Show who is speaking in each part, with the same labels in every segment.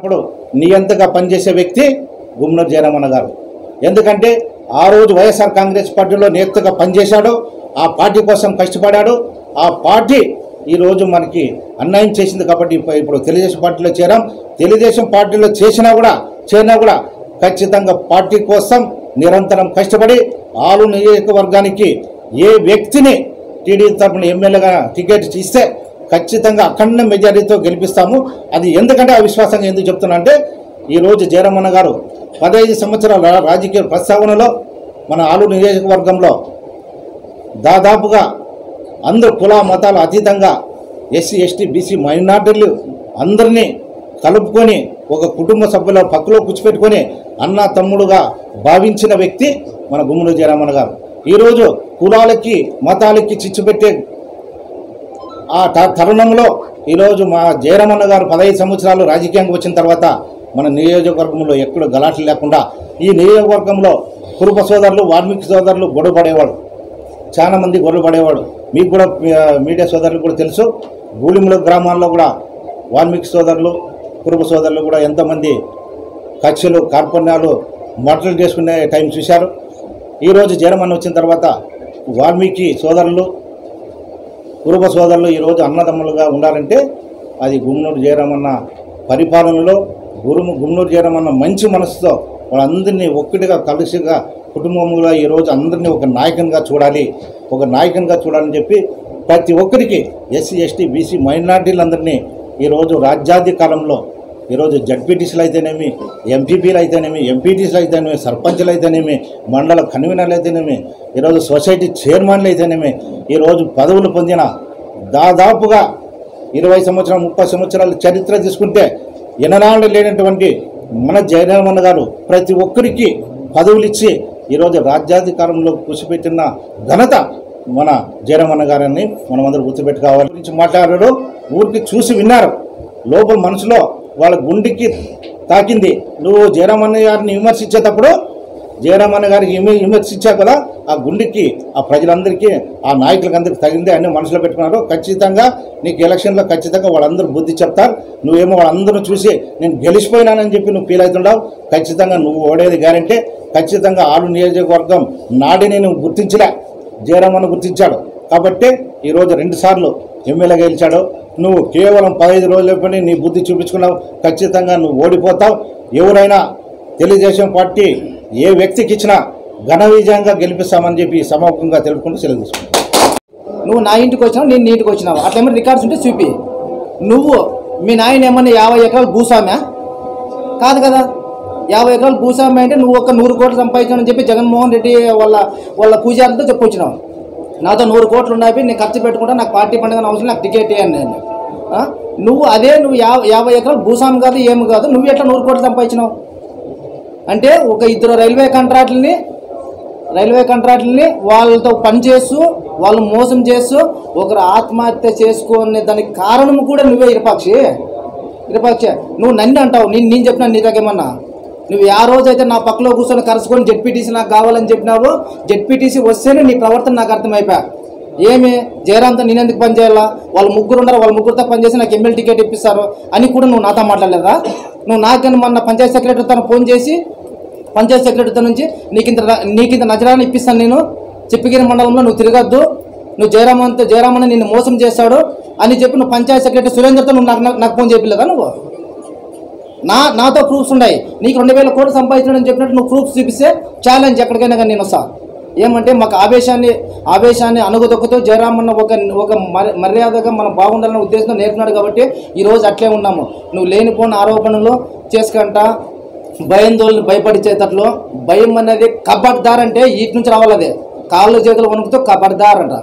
Speaker 1: ఇప్పుడు నియంతగా పనిచేసే వ్యక్తి గుమ్మనూరు జయరామన్న గారు. ఎందుకంటే ఆ రోజు వైఎస్ఆర్ కాంగ్రెస్ పార్టీలో నియంతగా పనిచేశాడు, ఆ పార్టీ కోసం కష్టపడాడు. ఆ పార్టీ ఈరోజు మనకి అన్యాయం చేసింది కాబట్టి ఇప్పుడు తెలుగుదేశం పార్టీలో చేరాం. తెలుగుదేశం పార్టీలో చేరినా కూడా ఖచ్చితంగా పార్టీ కోసం నిరంతరం కష్టపడి ఆలు నియోజకవర్గానికి ఏ వ్యక్తిని టీడీపీ తరఫున ఎమ్మెల్యేగా టికెట్ ఇస్తే ఖచ్చితంగా అఖండ మెజారిటీతో గెలిపిస్తాము. అది ఎందుకంటే ఆ విశ్వాసంగా ఎందుకు చెప్తున్నా అంటే ఈరోజు జయరామన్న గారు 15 సంవత్సరాల రాజకీయ ప్రస్తావనలో మన ఆలు నియోజకవర్గంలో దాదాపుగా అందరూ కుల మతాలు అతీతంగా ఎస్సీ ఎస్టీ బీసీ మైనార్టీలు అందరినీ కలుపుకొని ఒక కుటుంబ సభ్యుల పక్కలో కూర్చిపెట్టుకొని అన్న తమ్ముడుగా భావించిన వ్యక్తి మన గుమ్మనూరు జయరామన్న గారు. ఈరోజు కులాలకి మతాలకి చిచ్చుపెట్టే ఆ తరుణంలో ఈరోజు మా జయరామన్న గారు 15 సంవత్సరాలు రాజకీయంగా వచ్చిన తర్వాత మన నియోజకవర్గంలో ఎక్కడ గలాట్లు లేకుండా ఈ నియోజకవర్గంలో కురుప సోదరులు వాల్మీకి సోదరులు గొడవ పడేవాడు, చాలామంది గొడవ పడేవాడు. మీకు కూడా మీడియా సోదరులు కూడా తెలుసు. గూళిముల గ్రామాల్లో కూడా వాల్మీకి సోదరులు కురుప సోదరులు కూడా ఎంతోమంది కక్షలు కార్పణ్యాలు మటలు చేసుకునే టైం చూశారు. ఈరోజు జయరామన్న వచ్చిన తర్వాత వాల్మీకి సోదరులు కురుబ సోదరులు ఈరోజు అన్నదమ్ములుగా ఉండాలంటే అది గుమ్మనూరు జయరామన్న పరిపాలనలో గుమ్మనూరు జయరామన్న మంచి మనసుతో వాళ్ళందరినీ ఒక్కటిగా కలిసిగా కుటుంబంగా ఈరోజు అందరినీ ఒక నాయకునిగా చూడాలని చెప్పి ప్రతి ఒక్కరికి ఎస్సీ ఎస్టీ బీసీ మైనార్టీలందరినీ ఈరోజు రాజ్యాధికారంలో ఈరోజు జడ్పీటీసీలు అయితేనేమి, ఎంపీపీలు అయితేనేమి, ఎంపీటీసీలు అయితేనేమి, సర్పంచులు అయితేనేమి, మండల కన్వీనర్లు అయితేనేమి, ఈరోజు సొసైటీ చైర్మన్లు అయితేనేమి ఈరోజు పదవులు పొందిన దాదాపుగా 20 సంవత్సరాలు 30 సంవత్సరాల చరిత్ర తీసుకుంటే ఎననాళ్ళు లేనటువంటి మన జయరామన్న గారు ప్రతి ఒక్కరికి పదవులు ఇచ్చి ఈరోజు రాజ్యాధికారంలో కూర్చోబెట్టిన ఘనత మన జయరామన్న గారని మనమందరూ గుర్తుపెట్టుకోవాలి. గురించి మాట్లాడారు, ఊరికి చూసి విన్నారు, లోపల మనసులో వాళ్ళ గుండెకి తాకింది. నువ్వు జయరామన్న గారిని విమర్శించేటప్పుడు జయరామన్న గారికి విమర్శించావు కదా, ఆ గుండెకి ఆ ప్రజలందరికీ ఆ నాయకులకి అందరికీ తగింది అని మనసులో పెట్టుకున్నారు. ఖచ్చితంగా నీకు ఎలక్షన్లో ఖచ్చితంగా వాళ్ళందరూ బుద్ధి చెప్తారు. నువ్వేమో వాళ్ళందరూ చూసి నేను గెలిచిపోయినానని చెప్పి నువ్వు ఫీల్ అవుతుండవు. ఖచ్చితంగా నువ్వు ఓడేది గ్యారంటీ. ఖచ్చితంగా ఆలు నియోజకవర్గం నాడిని నువ్వు గుర్తించలే, జయరామన్న గుర్తించాడు కాబట్టి ఈరోజు 2 సార్లు ఎమ్మెల్యేగా గెలిచాడు. నువ్వు కేవలం 15 రోజుల పని నీ బుద్ధి చూపించుకున్నావు. ఖచ్చితంగా నువ్వు ఓడిపోతావు. ఎవరైనా తెలుగుదేశం పార్టీ ఏ వ్యక్తికి ఇచ్చినా ఘన విజయంగా గెలిపిస్తామని చెప్పి సమూహంగా తెలుపుకుంటూ సెలవు తీసుకుంటావు.
Speaker 2: నువ్వు నా ఇంటికి వచ్చినావు, నేను నీ ఇంటికి వచ్చినావు, అట్లా ఏమైనా రికార్డ్స్ ఉంటే చూపి. నువ్వు మీ నాయన ఏమన్నా 50 ఎకరాలు భూస్వామ్యా? కాదు కదా. 50 ఎకరాలు భూస్వామ్య అంటే నువ్వు ఒక 100 కోట్లు సంపాదించానని చెప్పి జగన్మోహన్ రెడ్డి వాళ్ళ పూజారితో చెప్పొచ్చినావు. నాతో 100 కోట్లు ఉన్నాయి, నేను ఖర్చు పెట్టుకుంటా, నాకు పార్టీ పండుగ అవసరం, నాకు టికెట్ ఇవ్వండి నేను. నువ్వు 50 ఎకరాలు భూస్వామి కాదు, ఏమి కాదు, నువ్వు ఎట్లా 100 కోట్లు సంపాదించినావు అంటే ఒక 2 రైల్వే కాంట్రాక్టులని వాళ్ళతో పనిచేస్తూ వాళ్ళు మోసం చేస్తూ ఒకరు ఆత్మహత్య చేసుకునే దానికి కారణం కూడా నువ్వే. ఇరపాక్షి నువ్వు నన్ను అంటావు, నేను చెప్పినా నీ దగ్గరేమన్నా? నువ్వు ఆ రోజైతే నా పక్కలో కూర్చొని కలుసుకొని జెడ్పీటీసీ నాకు కావాలని చెప్పినావు, జెడ్పీటీసీ వస్తేనే నీ ప్రవర్తన నాకు అర్థమైపోయా. ఏమి జయరామ్తో నేను ఎందుకు పని చేయాలా? వాళ్ళు 3 ఉన్నారు, వాళ్ళ 3తో పనిచేసి నాకు ఎమ్మెల్యే టికెట్ ఇప్పిస్తారు అని కూడా నువ్వు నాతో మాట్లాడలేదా? నువ్వు నాకని మొన్న పంచాయత్ సెక్రటరీతో ఫోన్ చేసి పంచాయత్ సెక్రటరీతో నుంచి నీకింత నజరాన్ని ఇప్పిస్తాను, నేను చిప్పగిరి మండలంలో నువ్వు తిరగద్దు, నువ్వు జయరామన్న నిన్ను మోసం చేస్తాడు అని చెప్పి నువ్వు పంచాయత్ సెక్రటరీ సురేందర్తో నువ్వు నాకు ఫోన్ చేయలేదా? నువ్వు నాతో ప్రూఫ్స్ ఉన్నాయి. నీకు 2000 కోట్లు సంపాదించాడని చెప్పినట్టు నువ్వు ప్రూఫ్స్ చూపిస్తే ఛాలెంజ్ ఎక్కడికైనా కానీ నేను వస్తా. ఏమంటే మాకు ఆవేశాన్ని అణుగుదొక్కుతూ జయరామన్న ఒక మర్యాదగా మనం బాగుండాలనే ఉద్దేశంతో నేర్పినాడు కాబట్టి ఈరోజు అట్లే ఉన్నాము. నువ్వు లేనిపోయిన ఆరోపణలు చేసుకుంటా భయందోళ్ళని భయపడిచేటట్లు. భయం అనేది కబడ్దార్ అంటే వీటి నుంచి రావాలి. అదే కాళ్ళు చేతులు వణుకుతూ కబడ్దార్ అంట.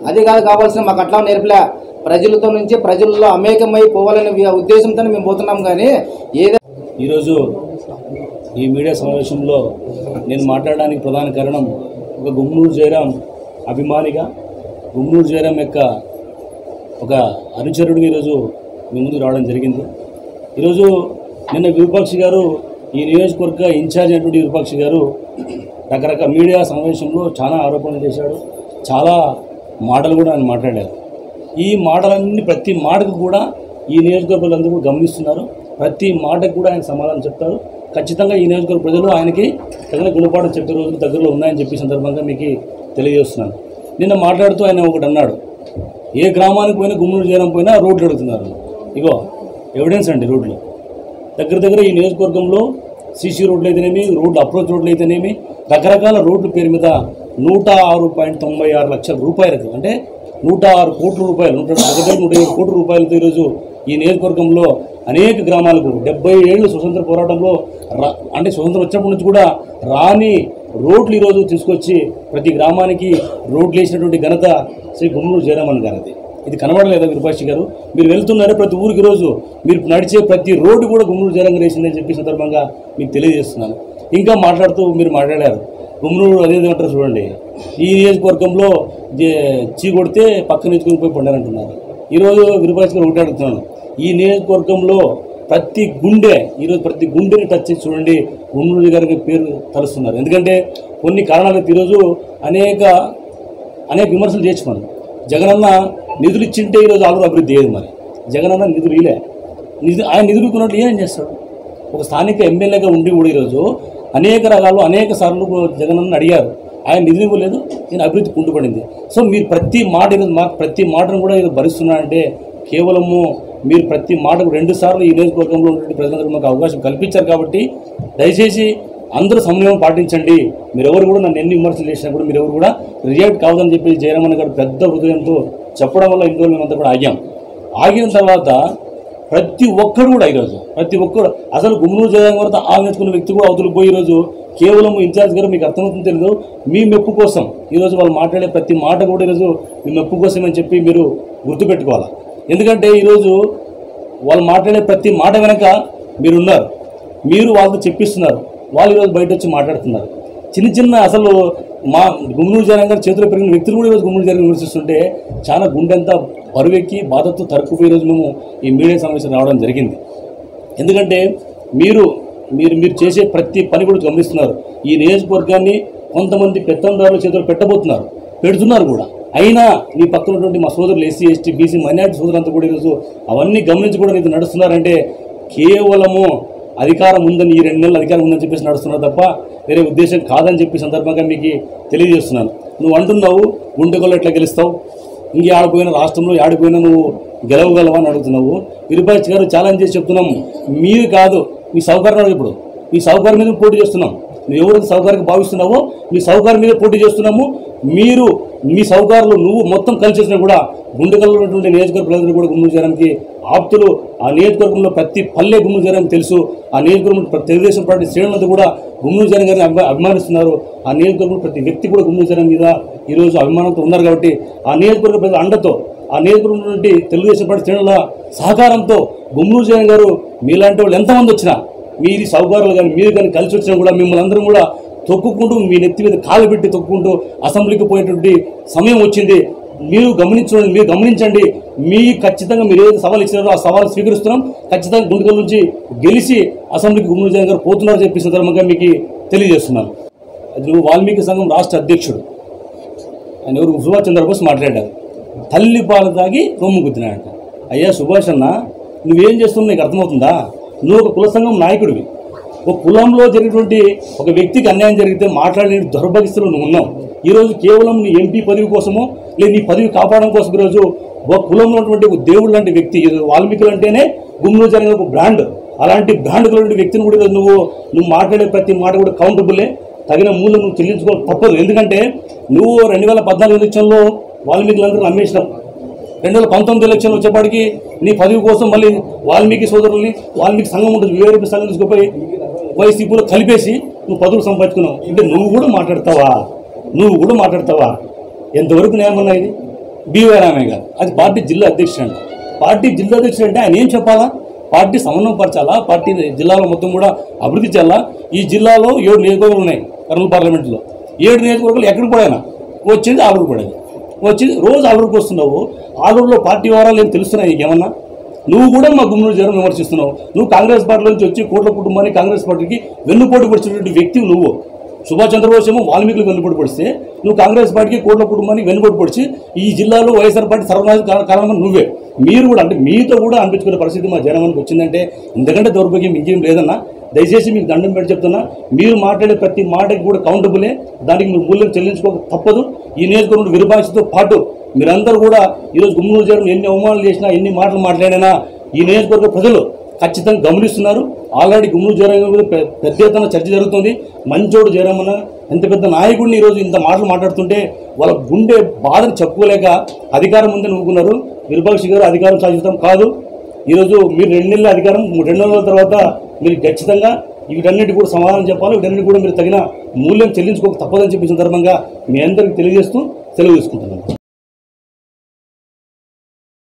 Speaker 2: అది కాదు కావాల్సిన, మాకు అట్లా నేర్పలే. ప్రజలతో నుంచి ప్రజల్లో అమేకమై పోవాలనే ఉద్దేశంతో మేము పోతున్నాం. కానీ
Speaker 3: ఈరోజు ఈ మీడియా సమావేశంలో నేను మాట్లాడడానికి ప్రధాన కారణం ఒక గుమ్మనూరు జయరాం అభిమానిగా, గుమ్మనూరు జయరాం యొక్క ఒక అనుచరుడిగా ఈరోజు మీ ముందుకు రావడం జరిగింది. ఈరోజు నిన్న విరూపాక్షి గారు, ఈ నియోజకవర్గ ఇన్ఛార్జ్ అయినటువంటి విరూపాక్షి గారు రకరకాల మీడియా సమావేశంలో చాలా ఆరోపణలు చేశాడు, చాలా మాటలు కూడా ఆయన మాట్లాడారు. ఈ మాటలన్నీ ప్రతి మాటకు కూడా ఈ నియోజకవర్గాలందరూ గమనిస్తున్నారు. ప్రతి మాటకు కూడా ఆయన సమాధానం చెప్తారు. ఖచ్చితంగా ఈ నియోజకవర్గ ప్రజలు ఆయనకి తగిన గుణపాఠం చెప్పే రోజులు దగ్గరలో ఉన్నాయని చెప్పి సందర్భంగా మీకు తెలియజేస్తున్నాను. నిన్న మాట్లాడుతూ ఆయన ఒకటి అన్నాడు, ఏ గ్రామానికి పోయినా గుమ్మనూరు జయరాం పోయినా రోడ్లు అడుగుతున్నారు. ఇగో ఎవిడెన్స్ అండి. రోడ్లు దగ్గర ఈ నియోజకవర్గంలో సీసీ రోడ్లు అయితేనేమి, రోడ్లు అప్రోచ్ రోడ్లు అయితేనేమి, రకరకాల రోడ్ల పేరు మీద 106.96 లక్షల రూపాయలకు, అంటే 106 కోట్ల రూపాయలు, 107 కోట్ల రూపాయలతో ఈరోజు ఈ నియోజకవర్గంలో అనేక గ్రామాలకు 70 ఏళ్ళు స్వతంత్ర పోరాటంలో అంటే స్వతంత్రం వచ్చినప్పటి నుంచి కూడా రాని రోడ్లు ఈరోజు తీసుకొచ్చి ప్రతి గ్రామానికి రోడ్లు వేసినటువంటి ఘనత శ్రీ గుమ్మనూరు జయరామన్ గారిది. ఇది కనబడలేదా విరూపాక్షి గారు? మీరు వెళ్తున్నారే ప్రతి ఊరికి రోజు మీరు నడిచే ప్రతి రోడ్డు కూడా గుమ్మనూరు జయరాం గారు వేసిందని చెప్పి సందర్భంగా మీకు తెలియజేస్తున్నాను. ఇంకా మాట్లాడుతూ మీరు మాట్లాడారు గుమ్మనూరు అదేంటారు చూడండి, ఈ నియోజకవర్గంలో చీ కొడితే పక్కన ఎత్తుకుని పోయి పండారంటున్నారు. ఈరోజు విరూపాక్షి గారు ఒకటి అడుగుతున్నాను, ఈ నియోజకవర్గంలో ప్రతి గుండెని టచ్ చేసి చూడండి గుమ్మనూరు గారికి పేరు తలుస్తున్నారు. ఎందుకంటే కొన్ని కారణాలకు ఈరోజు అనేక విమర్శలు చేయొచ్చు. మనం జగనన్న నిధులు ఇచ్చింటే ఈరోజు ఆలూరు అభివృద్ధి అయ్యేది. మరి జగనన్న నిధులు ఆయన నిధులుకున్నట్టు ఏం చేస్తాడు? ఒక స్థానిక ఎమ్మెల్యేగా ఉండి కూడా ఈరోజు అనేక సార్లు జగనన్న అడిగారు, ఆయన నిధులు ఇవ్వలేదు, నేను అభివృద్ధి కుంటుపడింది. సో మీరు ప్రతి మాట ఈరోజు ప్రతి మాటను కూడా ఈరోజు భరిస్తున్నారంటే కేవలము మీరు ప్రతి మాటకు 2 సార్లు ఈ నియోజకవర్గంలో ఉండే ప్రజలందరూ మాకు అవకాశం కల్పించారు. కాబట్టి దయచేసి అందరూ సమన్వయం పాటించండి. మీరెవరు కూడా నన్ను ఎన్ని విమర్శలు చేసినా కూడా మీరెవరు కూడా రియాక్ట్ కావద్దని చెప్పి జయరామన్ గారు పెద్ద హృదయంతో చెప్పడం వల్ల ఇందులో మేమంతా కూడా ఆగిన తర్వాత ప్రతి ఒక్కరు కూడా ఈరోజు అసలు గుమ్మనూరు జయరాం గారితో ఆలోచించుకున్న వ్యక్తి కూడా అవతలకు పోయి ఈరోజు కేవలం ఇన్ఛార్జ్ గారు మీకు అర్థమవుతుంది తెలియదు, మీ మెప్పు కోసం ఈరోజు వాళ్ళు మాట్లాడే ప్రతి మాట కూడా ఈరోజు మీ మెప్పు కోసమని చెప్పి మీరు గుర్తుపెట్టుకోవాలి. ఎందుకంటే ఈరోజు వాళ్ళు మాట్లాడే ప్రతి మాట వెనక మీరున్నారు, మీరు వాళ్ళతో చెప్పిస్తున్నారు, వాళ్ళు ఈరోజు బయట వచ్చి మాట్లాడుతున్నారు. చిన్న అసలు మా గుమ్మనూరు జయరాం గారి చేతిలో పెరిగిన వ్యక్తులు కూడా ఈరోజు గుమ్మనూరు జయరాం విమర్శిస్తుంటే చాలా గుండెంతా బరువెక్కి బాధతో తరుక్కుపోయి ఈరోజు మేము ఈ మీడియా సమావేశం రావడం జరిగింది. ఎందుకంటే మీరు చేసే ప్రతి పని కూడా గమనిస్తున్నారు. ఈ నియోజకవర్గాన్ని కొంతమంది పెత్తందారుల చేతులు పెడుతున్నారు కూడా. అయినా నీ పక్కన ఉన్నటువంటి మా సోదరులు ఎస్సీ ఎస్టీ బీసీ మైనారిటీ సోదరులంతా కూడా ఈరోజు అవన్నీ గమనించి కూడా నీకు నడుస్తున్నారంటే కేవలము అధికారం ఉందని, ఈ 2 నెలలు అధికారం ఉందని చెప్పేసి నడుస్తున్నారు తప్ప వేరే ఉద్దేశం కాదని చెప్పి సందర్భంగా మీకు తెలియజేస్తున్నాను. నువ్వు అంటున్నావు గుండెగొల్లో ఎట్లా గెలుస్తావు, ఇంక ఆడిపోయినా రాష్ట్రంలో ఆడిపోయినా నువ్వు గెలవగలవా అని అడుగుతున్నావు. విరూపాక్షి గారు ఛాలెంజ్ చేసి చెప్తున్నాము, మీరు కాదు మీ సౌకర్యం, ఇప్పుడు మీ సౌకర్యం మీద పోటీ చేస్తున్నాం. నువ్వు ఎవరైతే సౌకర్యంగా భావిస్తున్నావో మీ సౌకర్యం మీద పోటీ చేస్తున్నాము. మీరు మీ సౌకర్యాలు నువ్వు మొత్తం కలిసి చేసినా కూడా గుండెగల్లో ఉన్నటువంటి నియోజకవర్గ ప్రజలు కూడా గుమ్మనూరు జయరాంకి ఆప్తులు. ఆ నియోజకవర్గంలో ప్రతి పల్లె గుమ్మనూరు జయరాం తెలుసు. ఆ నియోజకవర్గంలో తెలుగుదేశం పార్టీ శ్రేణులంతా కూడా గుమ్మనూరు జయరాం గారిని అభిమానిస్తున్నారు. ఆ నియోజకవర్గంలో ప్రతి వ్యక్తి కూడా గుమ్మనూరు జయరాం మీద ఈరోజు అభిమానంతో ఉన్నారు. కాబట్టి ఆ నియోజకవర్గ ప్రజల అండతో, ఆ నియోజకవర్గం నుండి తెలుగుదేశం పార్టీ శ్రేణుల సహకారంతో గుమ్మనూరు జయరాం గారు మీలాంటి వాళ్ళు ఎంతమంది వచ్చినా, మీది సౌకర్యాలు కానీ మీరు కానీ కలిసి వచ్చినా కూడా మిమ్మల్ని అందరం కూడా తొక్కుకుంటూ మీ నెత్తి మీద కాలు పెట్టి తొక్కుకుంటూ అసెంబ్లీకి పోయేటువంటి సమయం వచ్చింది. మీరు గమనించండి. మీ ఖచ్చితంగా మీరు ఏదైతే సవాల్ ఇచ్చినారో ఆ సవాల్ స్వీకరిస్తున్నాం. ఖచ్చితంగా గుండెగల్ నుంచి గెలిచి అసెంబ్లీకి గుమ్మనూరు జయరాం గారు పోతున్నారని చెప్పి సందర్భంగా మీకు తెలియజేస్తున్నాను. అది నువ్వు వాల్మీకి సంఘం రాష్ట్ర అధ్యక్షుడు ఆయన ఎవరు సుభాష్ చంద్రబోస్ మాట్లాడారు, తల్లి పాలు తాగి రొమ్ము గుద్దినాడంట. అయ్యా సుభాష్ అన్న, నువ్వేం చేస్తున్నావు నీకు అర్థమవుతుందా? నువ్వు ఒక కుల సంఘం నాయకుడివి. ఒక కులంలో జరిగినటువంటి ఒక వ్యక్తికి అన్యాయం జరిగితే మాట్లాడే దౌర్భాగ్యస్థితిలో నువ్వు ఉన్నావు. ఈరోజు కేవలం నీ ఎంపీ పదవి కోసమో లేదా నీ పదవి కాపాడడం కోసం ఈరోజు ఒక కులంలో ఉన్నటువంటి ఒక దేవుడు లాంటి వ్యక్తి, వాల్మీకులు అంటేనే గుమ్మనూరు జయరాం ఒక బ్రాండ్, అలాంటి బ్రాండ్ కలిగిన వ్యక్తిని కూడా ఈరోజు నువ్వు మాట్లాడే ప్రతి మాట కూడా కౌంటబుల్లే, తగిన మూల్యం నువ్వు చెల్లించుకోవాలి తప్పదు. ఎందుకంటే నువ్వు 2014 ఎలక్షన్లో వాల్మీకులందరూ నమ్మేసినావు. 2019 ఎలక్షన్లు వచ్చేపాటికి నీ పదవి కోసం మళ్ళీ వాల్మీకి సోదరుల్ని, వాల్మీకి సంఘం ఉంటుంది, వేరే సంఘం తీసుకుపోయి వైసీపీలో కలిపేసి నువ్వు పదవులు సంపాదించుకున్నావు. అంటే నువ్వు కూడా మాట్లాడతావా? ఎంతవరకు న్యాయమన్నా ఇది? బీవై రామయ్య గారు అది పార్టీ జిల్లా అధ్యక్షుడు అంట. పార్టీ జిల్లా అధ్యక్షుడు అంటే ఆయన ఏం చెప్పాలా? పార్టీ సమన్వయపరచాలా? పార్టీ జిల్లాలో మొత్తం కూడా అభివృద్ధి చేయాలా? ఈ జిల్లాలో 7 నియోజకవర్గాలు ఉన్నాయి. కర్నూలు పార్లమెంట్లో 7 నియోజకవర్గాలు ఎక్కడికి పడైనా వచ్చేది ఆలూరు పడేది, వచ్చి రోజు ఆలూరుకు వస్తున్నావు. ఆలూరులో పార్టీ వివరాలు ఏం తెలుస్తున్నాయి ఏమన్నా? నువ్వు కూడా మా గుమ్మనూరు జయరాం విమర్శిస్తున్నావు. నువ్వు కాంగ్రెస్ పార్టీలో నుంచి వచ్చి కోట్ల కుటుంబాన్ని కాంగ్రెస్ పార్టీకి వెన్నుపోటు పడిచినటువంటి వ్యక్తివి నువ్వు. సుభాష్ చంద్రబోస్ ఏమో వాల్మీకులకు వెన్నుపోటు పొడిస్తే నువ్వు కాంగ్రెస్ పార్టీకి కోట్ల కుటుంబానికి వెన్నుపోటు పొడిచి ఈ జిల్లాలో వైఎస్ఆర్ పార్టీ సర్వనాశ కారణం నువ్వే. మీరు కూడా అంటే మీతో కూడా అనిపించుకునే పరిస్థితి మా జనానికి వచ్చిందంటే ఇంతకంటే దౌర్భాగ్యం ఇంకేం లేదన్నా. దయచేసి మీకు దండం పెట్టి చెప్తున్నా, మీరు మాట్లాడే ప్రతి మాటకి కూడా కౌంటబులే, దానికి మీరు మూల్యం చెల్లించుకోక తప్పదు. ఈ నియోజకవర్గంలో విరుభాషతో పాటు మీరందరూ కూడా ఈరోజు గుమ్మనూరు జయరాం ఎన్ని అవమానాలు చేసినా ఎన్ని మాటలు మాట్లాడినా ఈ నియోజకవర్గ ప్రజలు ఖచ్చితంగా గమనిస్తున్నారు. ఆల్రెడీ గుమ్మనూరు జయరాం మీద పెద్ద ఎత్తున చర్చ జరుగుతుంది. మంచోడు జయరామన్న ఎంత పెద్ద నాయకుడిని ఈరోజు ఇంత మాటలు మాట్లాడుతుంటే వాళ్ళ గుండె బాధను చెప్పుకోలేక అధికారం ముందే నవ్వుకున్నారు. విరూపాక్షి గారు అధికారం సాధిస్తాం కాదు, ఈరోజు మీరు 2 నెలల అధికారం 2 నెలల తర్వాత మీరు ఖచ్చితంగా వీటన్నిటి కూడా సమాధానం చెప్పాలి. వీటన్నిటి కూడా మీరు తగిన మూల్యం చెల్లించుకోక తప్పదని చెప్పిన సందర్భంగా మీ అందరికీ తెలియజేస్తూ సెలవు తీసుకుంటున్నాను.